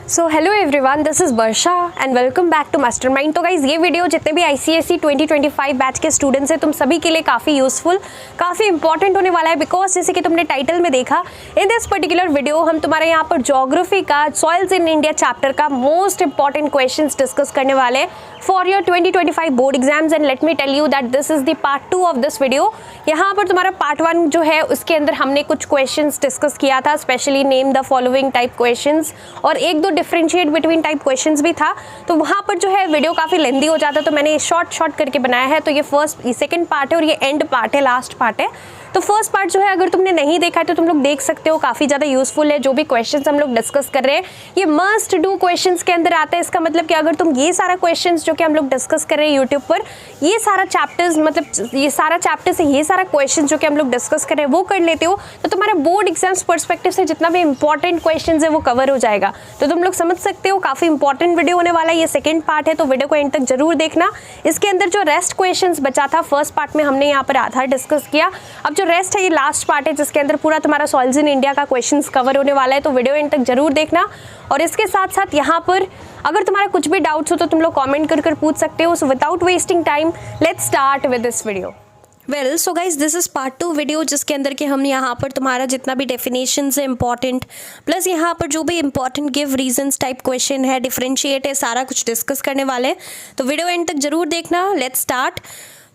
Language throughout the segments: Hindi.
So hello everyone, this is Varsha and welcome back to Mastermind. तो गाइज़ ये वीडियो जितने भी ICSE 2025 बैच के स्टूडेंट्स हैं तुम सभी के लिए काफ़ी यूज़फुल, काफ़ी इंपॉर्टेंट होने वाला है। बिकॉज जैसे कि तुमने टाइटल में देखा, इन दिस पर्टिकुलर वीडियो हम तुम्हारे यहाँ पर ज्योग्राफी का सॉइल्स इन इंडिया चैप्टर का मोस्ट इंपॉर्टेंट क्वेश्चंस डिस्कस करने वाले हैं for your 2025 board exams. And let me tell you that this is the part 2 of this video. यहाँ पर तुम्हारा पार्ट 1 जो है उसके अंदर हमने कुछ क्वेश्चंस डिस्कस किया था, specially name the following type questions, और एक दो डिफरेंशिएट बिटवीन टाइप क्वेश्चंस भी था। तो वहाँ पर जो है वीडियो काफ़ी लेंदी हो जाता है, तो मैंने शॉर्ट करके बनाया है। तो ये सेकंड पार्ट है और ये एंड पार्ट है, लास्ट पार्ट है। तो फर्स्ट पार्ट जो है अगर तुमने नहीं देखा है तो तुम लोग देख सकते हो, काफ़ी ज़्यादा यूजफुल है। जो भी क्वेश्चंस हम लोग डिस्कस कर रहे हैं ये मस्ट डू क्वेश्चंस के अंदर आते हैं। इसका मतलब कि अगर तुम ये सारा क्वेश्चंस जो कि हम लोग डिस्कस कर रहे हैं यूट्यूब पर, ये सारा चैप्टर्स मतलब ये सारा चैप्टर्स है, ये सारा क्वेश्चन जो कि हम लोग डिस्कस कर रहे हैं वो कर लेते हो तो तुम्हारे बोर्ड एग्जाम्स पर्सपेक्टिव से जितना भी इंपॉर्टेंट क्वेश्चन है वो कवर हो जाएगा। तो तुम लोग समझ सकते हो काफ़ी इंपॉर्टेंट वीडियो होने वाला है। ये सेकेंड पार्ट है तो वीडियो को एंड तक जरूर देखना। इसके अंदर जो रेस्ट क्वेश्चन बचा था फर्स्ट पार्ट में हमने यहाँ पर आधा डिस्कस किया, अब जो रेस्ट है ये लास्ट पार्ट है जिसके अंदर पूरा तुम्हारा सॉइल्स इन इंडिया का क्वेश्चंस कवर होने वाला है। तो वीडियो एंड तक जरूर देखना। और इसके साथ साथ यहाँ पर अगर तुम्हारा कुछ भी डाउट्स हो तो तुम लोग कमेंट कर पूछ सकते हो। So without wasting time let's start with this video. Well so guys this is part 2 video जिसके अंदर के हम यहाँ पर तुम्हारा जितना भी डेफिनेशन है इंपॉर्टेंट, प्लस यहाँ पर जो भी important give reasons type question है, डिफरेंशिएट है, सारा कुछ डिस्कस करने वाले हैं। तो वीडियो एंड तक जरूर देखना। Let's start.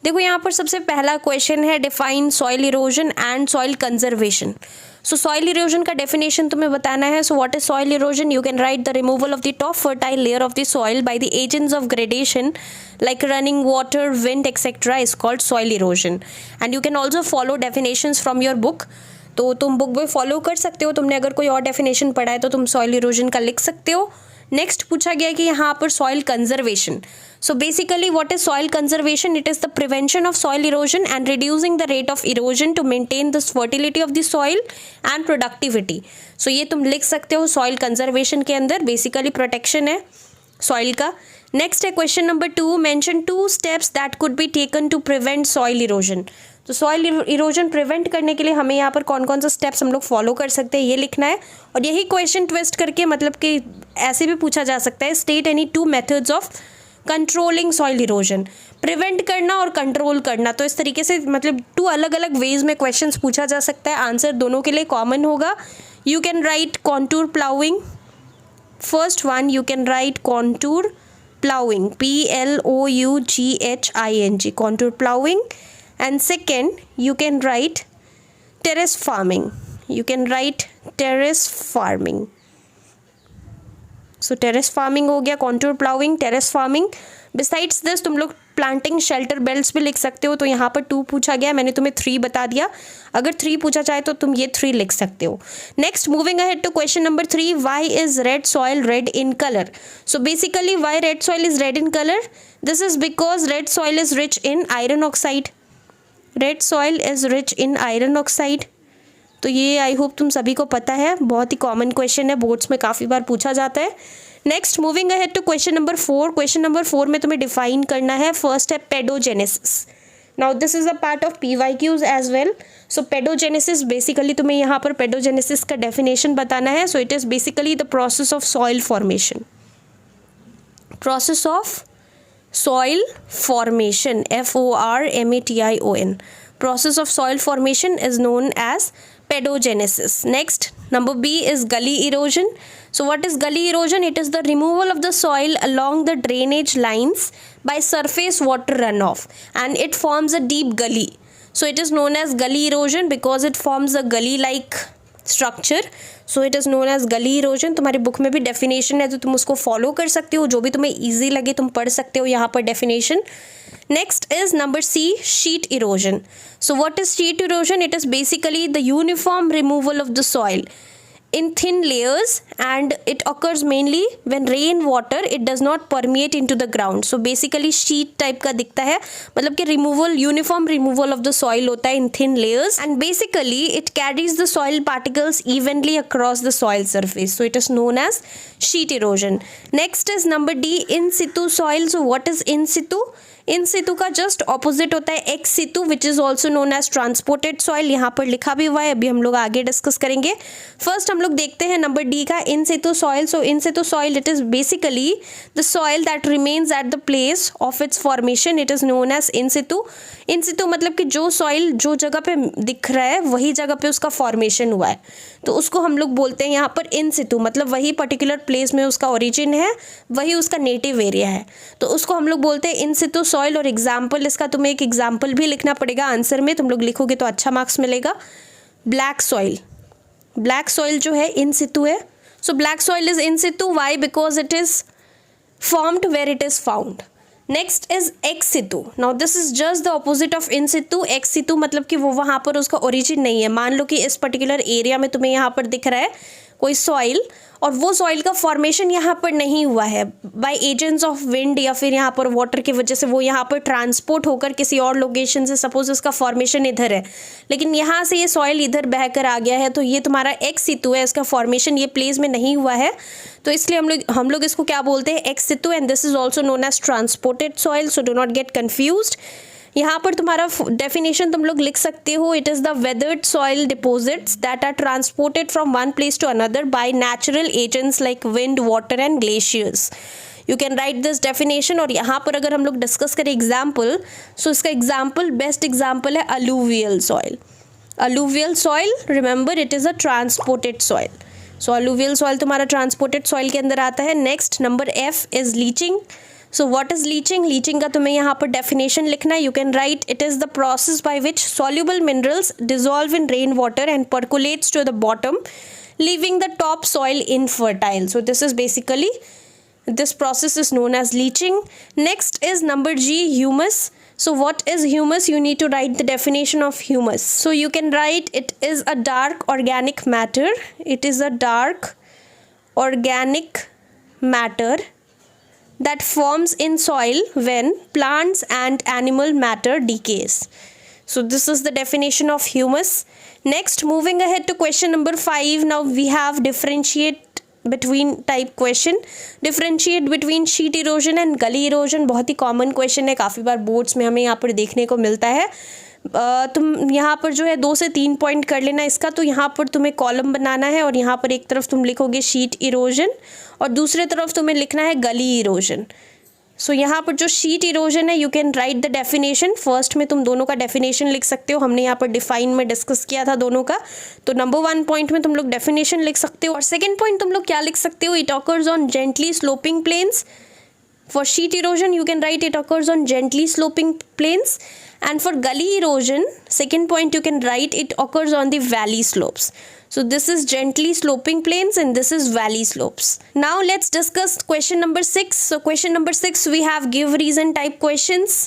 देखो यहाँ पर सबसे पहला क्वेश्चन है define soil erosion and soil conservation. So soil erosion का डेफिनेशन तुम्हें बताना है। So what is soil erosion? You can right the removal of the top fertile layer of the soil by the agents of gradation like running water, wind, etc. is called soil erosion. And you can also follow definitions from your book. तो तुम बुक में फॉलो कर सकते हो। तुमने अगर कोई और डेफिनेशन पढ़ा है तो तुम सॉइल इरोजन का लिख सकते हो। नेक्स्ट पूछा गया कि यहाँ पर soil conservation. So basically what is soil conservation? It is the prevention of soil erosion and reducing the rate of erosion to maintain the fertility of the soil and productivity. So ये तुम लिख सकते हो सॉइल कंजर्वेशन के अंदर। बेसिकली प्रोटेक्शन है सॉइल का। नेक्स्ट है question number 2, mention 2 steps that could be taken to prevent soil erosion. तो सॉइल इरोजन प्रिवेंट करने के लिए हमें यहाँ पर कौन कौन सा स्टेप्स हम लोग फॉलो कर सकते हैं ये लिखना है। और यही क्वेश्चन ट्विस्ट करके मतलब कि ऐसे भी पूछा जा सकता है, state any 2 methods of controlling soil erosion. Prevent करना और कंट्रोल करना, तो इस तरीके से मतलब 2 अलग अलग वेज में क्वेश्चन पूछा जा सकता है। आंसर दोनों के लिए कॉमन होगा। You can write contour ploughing. First one you can write contour plowing, PLOUGHING, contour plowing. And second you can write terrace farming. You can write terrace farming. So terrace farming हो गया, contour plowing, terrace farming. Besides this तुम लोग प्लांटिंग शेल्टर बेल्ट्स भी लिख सकते हो। तो यहाँ पर 2 पूछा गया, मैंने तुम्हें 3 बता दिया। अगर 3 पूछा चाहे तो तुम ये 3 लिख सकते हो। Next moving ahead to question number 3, why is red soil red in colour? So basically why red soil is red in colour? This is because red soil is rich in iron oxide. Red soil is rich in iron oxide. तो ये आई होप तुम सभी को पता है, बहुत ही कॉमन क्वेश्चन है, बोर्ड्स में काफ़ी बार पूछा जाता है। Next moving ahead to question number 4। Question number 4 में तुम्हें डिफाइन करना है। फर्स्ट है pedogenesis. Now this is a part of PYQs as well. So pedogenesis basically तुम्हें यहाँ पर पेडोजेनेसिस का डेफिनेशन बताना है। So it is basically the process of soil formation. Process of soil formation, FORMATION. Process of soil formation is known as pedogenesis. Next, number B is gully erosion. So what is gully erosion? It is the removal of the soil along the drainage lines by surface water runoff and it forms a deep gully. So it is known as gully erosion because it forms a gully like structure. So it is known as gully erosion. तुम्हारी बुक में भी डेफिनेशन है तो तुम उसको फॉलो कर सकते हो, जो भी तुम्हें ईजी लगे तुम पढ़ सकते हो यहाँ पर definition. Next is number C, sheet erosion. So what is sheet erosion? It is basically the uniform removal of the soil in thin layers and it occurs mainly when rain water it does not permeate into the ground. So basically sheet type का दिखता है, मतलब कि removal, uniform removal of the soil होता है in thin layers and basically it carries the soil particles evenly across the soil surface. So it is known as sheet erosion. Next is number D, in situ soil. So what is in situ? इन सितु का जस्ट ऑपोजिट होता है ex situ which is also known as transported soil, यहाँ पर लिखा भी हुआ है, अभी हम लोग आगे डिस्कस करेंगे। फर्स्ट हम लोग देखते हैं नंबर डी का in situ soil. So in situ soil it is basically the soil that remains at the place of its formation, it is known as in situ. In situ मतलब कि जो सॉइल जो जगह पे दिख रहा है वही जगह पे उसका फॉर्मेशन हुआ है, तो उसको हम लोग बोलते हैं यहाँ पर इन सितु, मतलब वही पर्टिकुलर प्लेस में उसका ओरिजिन है, वही उसका नेटिव एरिया है, तो उसको हम लोग बोलते हैं इन सितु सॉइल। और एग्जाम्पल इसका तुम्हें एक एग्जाम्पल भी लिखना पड़ेगा आंसर में, तुम लोग लिखोगे तो अच्छा मार्क्स मिलेगा। ब्लैक सॉइल, ब्लैक सॉइल जो है इन सितु है। So black soil is in situ, why? Because it is formed where it is found. Next is ex situ. Now this is just the opposite of in situ. Ex situ मतलब कि वो वहाँ पर उसका ओरिजिन नहीं है। मान लो कि इस पर्टिकुलर एरिया में तुम्हें यहाँ पर दिख रहा है कोई सॉइल, और वो सॉइल का फॉर्मेशन यहाँ पर नहीं हुआ है बाय एजेंट्स ऑफ विंड या फिर यहाँ पर वाटर की वजह से, वो यहाँ पर ट्रांसपोर्ट होकर किसी और लोकेशन से, सपोज उसका फॉर्मेशन इधर है लेकिन यहाँ से ये सॉइल इधर बहकर आ गया है, तो ये तुम्हारा एक्स सितु है, इसका फॉर्मेशन ये प्लेस में नहीं हुआ है, तो इसलिए हम लोग इसको क्या बोलते हैं? Ex situ. And this is also known as transported soil, so do not get confused. यहाँ पर तुम्हारा डेफिनेशन तुम लोग लिख सकते हो, it is the weathered soil deposits that are transported from one place to another by natural agents like wind, water and glaciers. You can write this definition. और यहाँ पर अगर हम लोग डिस्कस करें एग्जाम्पल, सो इसका एग्जाम्पल, बेस्ट एग्जाम्पल है alluvial soil. Alluvial soil, remember it is a transported soil. So alluvial soil तुम्हारा ट्रांसपोर्टेड सॉइल के अंदर आता है। Next number F is leaching. So what is leaching? Leaching का तुम्हें यहाँ पर डेफिनेशन लिखना है। You can write it is the process by which soluble minerals dissolve in rain water and percolates to the bottom, leaving the top soil infertile. So this is basically, this process is known as leaching. Next is number G, humus. So what is humus? You need to write the definition of humus. So you can write it is a dark organic matter. It is a dark organic matter that forms in soil when plants and animal matter decays. So this is the definition of humus. Next, moving ahead to question number 5. Now we have differentiate between type question. Differentiate between sheet erosion and gully erosion. बहुत ही common question है, काफ़ी बार बोर्ड्स में हमें यहाँ पर देखने को मिलता है। तुम यहाँ पर जो है 2 से 3 पॉइंट कर लेना इसका। तो यहाँ पर तुम्हें कॉलम बनाना है और यहाँ पर एक तरफ तुम लिखोगे शीट इरोजन और दूसरे तरफ तुम्हें लिखना है गली इरोजन। सो यहाँ पर जो शीट इरोजन है, you can right the definition. First में तुम दोनों का डेफिनेशन लिख सकते हो, हमने यहाँ पर डिफाइन में डिस्कस किया था दोनों का। तो नंबर 1 पॉइंट में तुम लोग डेफिनेशन लिख सकते हो और सेकेंड पॉइंट तुम लोग क्या लिख सकते हो? It occurs on gently sloping plains. For sheet erosion, you can write it occurs on gently sloping plains, and for gully erosion, second point you can write it occurs on the valley slopes. So this is gently sloping plains and this is valley slopes. Now let's discuss question number 6. So question number 6 we have give reason type questions.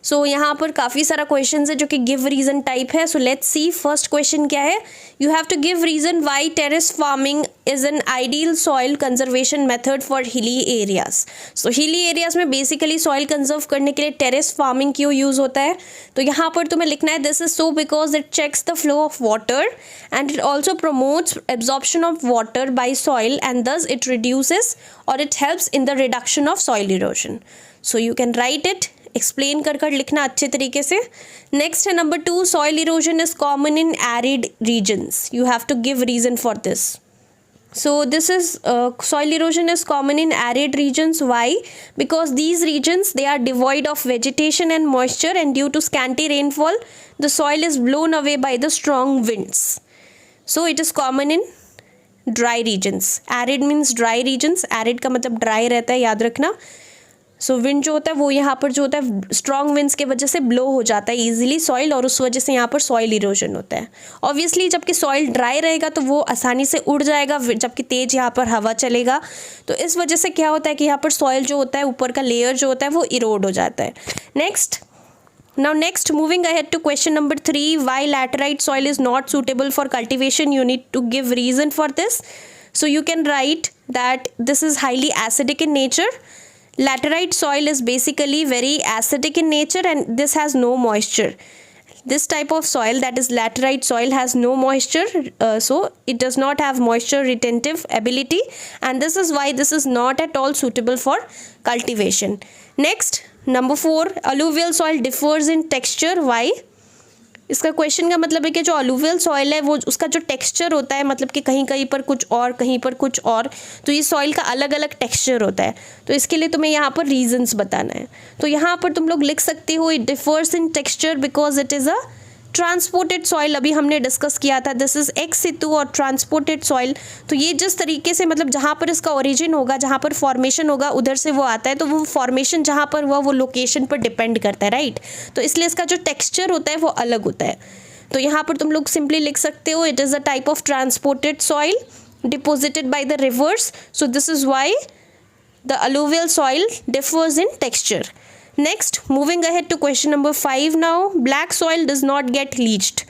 सो यहाँ पर काफ़ी सारा क्वेश्चन है जो कि गिव रीज़न टाइप है। So let's see first question क्या है। You have to give reason why terrace farming is an ideal soil conservation method for hilly areas. So hilly areas में बेसिकली सॉइल कंजर्व करने के लिए टेरेस फार्मिंग क्यों यूज़ होता है? तो यहाँ पर तुम्हें लिखना है this is so because it checks the flow of water and it also promotes absorption of water by soil and thus it reduces और it helps in the reduction of soil erosion. So you can write it, explain कर लिखना अच्छे तरीके से। नेक्स्ट है number 2, soil erosion is common in arid regions. You have to give reason for this. So this is soil erosion is common in arid regions. Why? Because these regions they are devoid of vegetation and moisture, and due to scanty rainfall, the soil is blown away by the strong winds. So it is common in dry regions. Arid means dry regions. Arid का मतलब dry रहता है, याद रखना। सो विंड जो होता है वो यहाँ पर जो होता है स्ट्रॉन्ग विंड्स के वजह से ब्लो हो जाता है ईजिली सॉइल और उस वजह से यहाँ पर सॉइल इरोजन होता है। ऑब्वियसली जबकि सॉइल ड्राई रहेगा तो वो आसानी से उड़ जाएगा, जबकि तेज़ यहाँ पर हवा चलेगा तो इस वजह से क्या होता है कि यहाँ पर सॉइल जो होता है ऊपर का लेयर जो होता है वो इरोड हो जाता है। Next moving ahead to question number 3, why laterite soil is not suitable for cultivation? You need to give reason for this. So you can write that this is highly acidic in nature. Laterite soil is basically very acidic in nature and this has no moisture. this type of soil, that is laterite soil, has no moisture, so it does not have moisture retentive ability, and this is why this is not at all suitable for cultivation. Next, number 4, alluvial soil differs in texture. Why? इसका क्वेश्चन का मतलब है कि जो अलूवियल सॉइल है वो उसका जो टेक्सचर होता है, मतलब कि कहीं कहीं पर कुछ और कहीं पर कुछ और, तो ये सॉइल का अलग अलग टेक्सचर होता है। तो इसके लिए तुम्हें यहाँ पर रीजंस बताना है। तो यहाँ पर तुम लोग लिख सकते हो it differs in texture because it is a transported soil. अभी हमने डिस्कस किया था, दिस इज एक्स सितु और ट्रांसपोर्टेड सॉइल। तो ये जिस तरीके से, मतलब जहाँ पर इसका ओरिजिन होगा, जहाँ पर फॉर्मेशन होगा, उधर से वो आता है, तो वो फॉर्मेशन जहाँ पर हुआ वो लोकेशन पर डिपेंड करता है, राइट। तो इसलिए इसका जो टेक्सचर होता है वो अलग होता है। तो यहाँ पर तुम लोग सिंपली लिख सकते हो it is a type of transported soil deposited by the reverse, so this is why the alluvial soil differs in texture. Next, moving ahead to question number 5 now. Black soil does not get leached.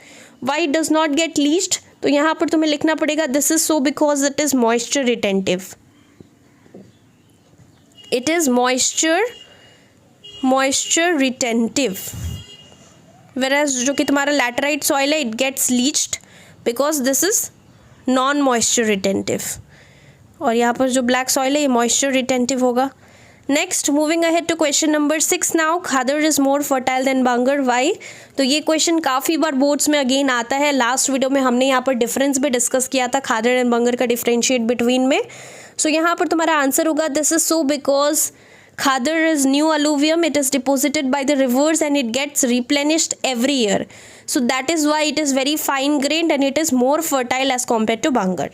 Why it does not get leached? तो यहाँ पर तुम्हें लिखना पड़ेगा this is so because it is moisture retentive. It is moisture retentive. Whereas जो कि तुम्हारा laterite soil है it gets leached because this is non moisture retentive. और यहाँ पर जो black soil है ये moisture retentive होगा. Next, moving ahead to question number 6 now. Khadar is more fertile than bangar. Why? तो ये क्वेश्चन काफ़ी बार बोर्ड्स में अगेन आता है. लास्ट वीडियो में हमने यहाँ पर डिफरेंस भी डिस्कस किया था खादर एंड बांगर का डिफरेंशिएट बिटवीन में. सो यहाँ पर तुम्हारा आंसर होगा this is so because khadar is new alluvium, it is deposited by the rivers and it gets replenished every year. So that is why it is very fine grained and it is more fertile as compared to Bangar.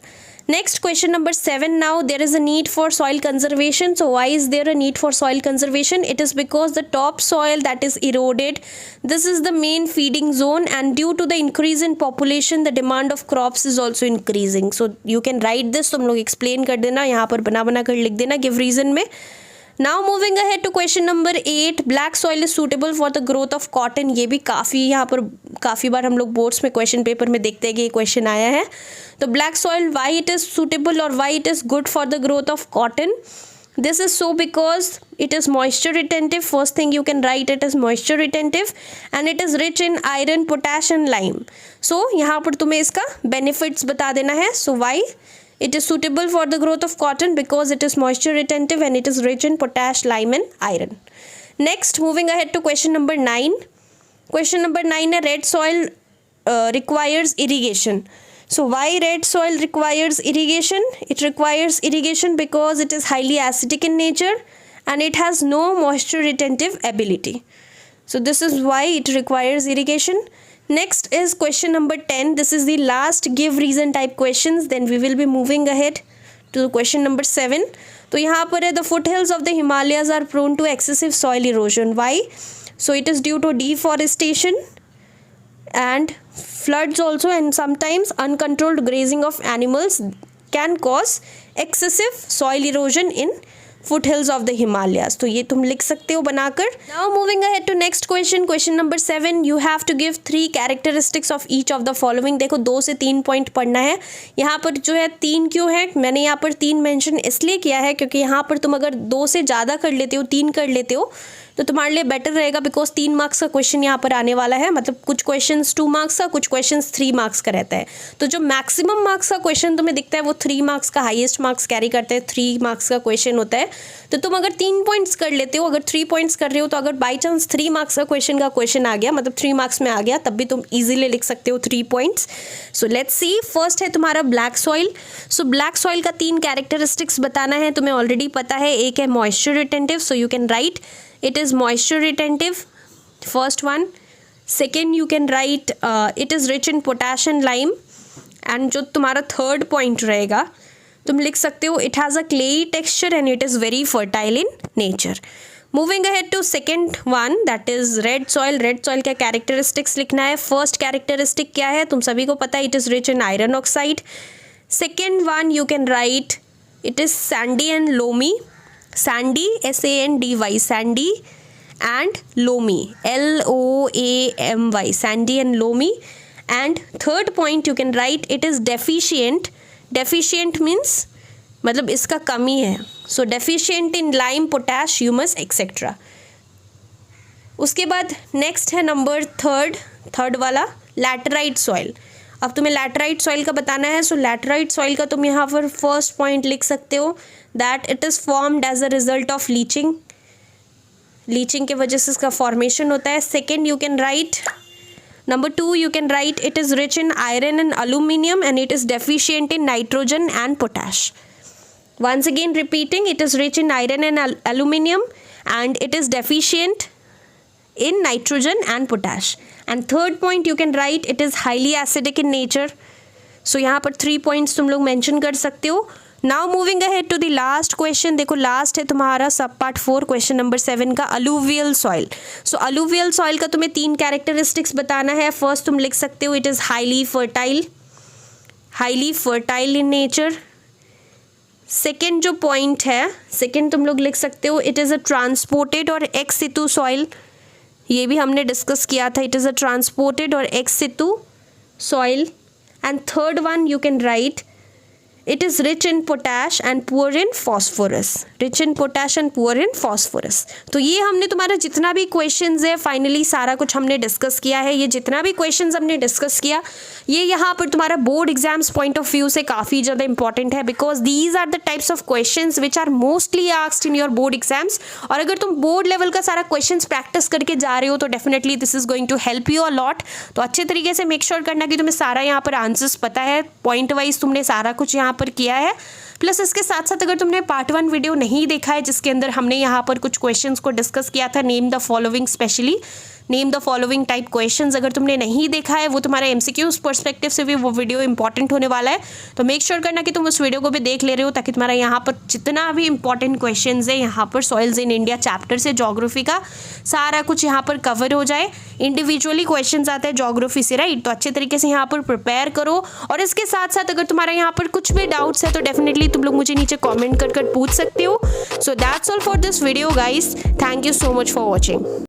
Next, question number 7 now. There is a need for soil conservation. So why is there a need for soil conservation? It is because the top soil that is eroded, this is the main feeding zone, and due to the increase in population the demand of crops is also increasing. So you can write this, तुम लोग explain कर देना, यहाँ पर बना बना कर लिख देना give reason में. Now moving ahead to question number 8. Black soil is suitable for the growth of cotton. ये भी यहाँ पर काफ़ी बार हम लोग बोर्ड्स में क्वेश्चन पेपर में देखते हैं कि ये क्वेश्चन आया है. तो black soil, why it is suitable or why it is good for the growth of cotton? This is so because it is moisture retentive. First thing you can write it is moisture retentive and it is rich in iron, potash and lime. So यहाँ पर तुम्हें इसका benefits बता देना है. So why? It is suitable for the growth of cotton because it is moisture retentive and it is rich in potash, lime and iron. Next, moving ahead to question number 9. Question number 9 है red soil requires irrigation. So why red soil requires irrigation? It requires irrigation because it is highly acidic in nature and it has no moisture retentive ability. So this is why it requires irrigation. Next is question number 10. This is the last give reason type questions. Then we will be moving ahead to question number 7. तो यहाँ पर है the foothills of the Himalayas are prone to excessive soil erosion. Why? So it is due to deforestation and floods also, and sometimes uncontrolled grazing of animals can cause excessive soil erosion in foothills of the Himalayas. तो ये तुम लिख सकते हो बनाकर. Now moving ahead to next question. Question number 7. You have to give 3 characteristics of each of the following. देखो 2 से 3 पॉइंट पढ़ना है. यहाँ पर जो है 3 क्यों है? मैंने यहाँ पर 3 मेंशन इसलिए किया है क्योंकि यहाँ पर तुम अगर 2 से ज़्यादा कर लेते हो, 3 कर लेते हो, तो तुम्हारे लिए बेटर रहेगा बिकॉज 3 मार्क्स का क्वेश्चन यहाँ पर आने वाला है. मतलब कुछ क्वेश्चंस 2 मार्क्स का, कुछ क्वेश्चंस 3 मार्क्स का रहता है. तो जो मैक्सिमम मार्क्स का क्वेश्चन तुम्हें दिखता है वो 3 मार्क्स का हाईएस्ट मार्क्स कैरी करते हैं. 3 मार्क्स का क्वेश्चन होता है. तो तुम अगर 3 पॉइंट्स कर लेते हो, अगर 3 पॉइंट्स कर रहे हो, तो अगर बाई चांस 3 मार्क्स का क्वेश्चन आ गया, मतलब 3 मार्क्स में आ गया, तब भी तुम ईजिली लिख सकते हो 3 points. So let's see. First है तुम्हारा ब्लैक सॉइल. सो ब्लैक सॉइल का 3 कैरेक्टरिस्टिक्स बताना है. तुम्हें ऑलरेडी पता है. एक है moisture retentive. So you can write it is moisture retentive, first one. Second, you can write it is rich in potash and lime. And जो तुम्हारा थर्ड पॉइंट रहेगा, तुम लिख सकते हो it has a clayey texture and it is very fertile in nature. Moving ahead to second one, that is red soil. red soil का characteristics लिखना है. first characteristic क्या है? तुम सभी को पता है it is rich in iron oxide. second one, you can write it is sandy and loamy. Sandy, S-A-N-D-Y, sandy and loamy, L-O-A-M-Y, sandy and loamy. And third point you can write it is deficient. Deficient means मतलब इसका कमी है. So deficient in lime, potash, humus, etc. उसके बाद नेक्स्ट है नंबर 3. थर्ड वाला लैटराइट सॉइल। अब तुम्हें लैटराइट सॉइल का बताना है, सो लैटराइट सॉइल का तुम यहाँ पर फर्स्ट पॉइंट लिख सकते हो that it is formed as a result of leaching. Leaching के वजह से इसका फॉर्मेशन होता है। Second you can write, number 2 you can write it is rich in iron and aluminium and it is deficient in nitrogen and potash. Once again repeating, it is rich in iron and aluminium and it is deficient in nitrogen and potash. And third point you can write it is highly acidic in nature. So यहाँ पर 3 points तुम लोग mention कर सकते हो। Now moving ahead to the last question. देखो लास्ट है तुम्हारा सब पार्ट 4 क्वेश्चन नंबर 7 का alluvial soil. So alluvial soil का तुम्हें 3 कैरेक्टरिस्टिक्स बताना है। फर्स्ट तुम लिख सकते हो it is highly fertile in nature. Second जो पॉइंट है, सेकेंड तुम लोग लिख सकते हो इट इज़ अ ट्रांसपोर्टेड और एक्स सितु सॉइल। ये भी हमने डिस्कस किया था, इट इज़ अ ट्रांसपोर्टेड और ex situ soil. And third one you can write it is rich in potash and poor in phosphorus. Rich in potash and poor in phosphorus. तो ये हमने तुम्हारा जितना भी क्वेश्चंस है फाइनली सारा कुछ हमने डिस्कस किया है। ये जितना भी क्वेश्चंस हमने डिस्कस किया ये यहाँ पर तुम्हारा board exams point of view से काफ़ी ज़्यादा इंपॉर्टेंट है, because these are the types of questions which are mostly asked in your board exams. और अगर तुम बोर्ड लेवल का सारा क्वेश्चंस प्रैक्टिस करके जा रहे हो तो definitely this is going to help you a lot. तो अच्छे तरीके से मेक श्योर करना कि तुम्हें सारा यहाँ पर आंसर्स पता है, पॉइंट वाइज तुमने सारा कुछ यहाँ पर किया है। प्लस इसके साथ साथ अगर तुमने पार्ट 1 वीडियो नहीं देखा है जिसके अंदर हमने यहाँ पर कुछ क्वेश्चंस को डिस्कस किया था, name the following, specially name the following type questions, अगर तुमने नहीं देखा है वो तुम्हारा एमसीक्यूज पर्सपेक्टिव से भी वो वीडियो इंपॉर्टेंट होने वाला है। तो मेक श्योर करना कि तुम उस वीडियो को भी देख ले रहे हो ताकि तुम्हारा यहाँ पर जितना भी इंपॉर्टेंट क्वेश्चंस है यहाँ पर सॉइल्स इन इंडिया चैप्टर से ज्योग्राफी का सारा कुछ यहाँ पर कवर हो जाए। इंडिविजुअली क्वेश्चंस आते हैं ज्योग्राफी से, राइट? तो अच्छे तरीके से यहाँ पर प्रिपेयर करो। और इसके साथ साथ अगर तुम्हारा यहाँ पर कुछ भी डाउट्स है तो डेफिनेटली तुम लोग मुझे नीचे कॉमेंट कर पूछ सकते हो। So that's all for this video guys, thank you so much for watching.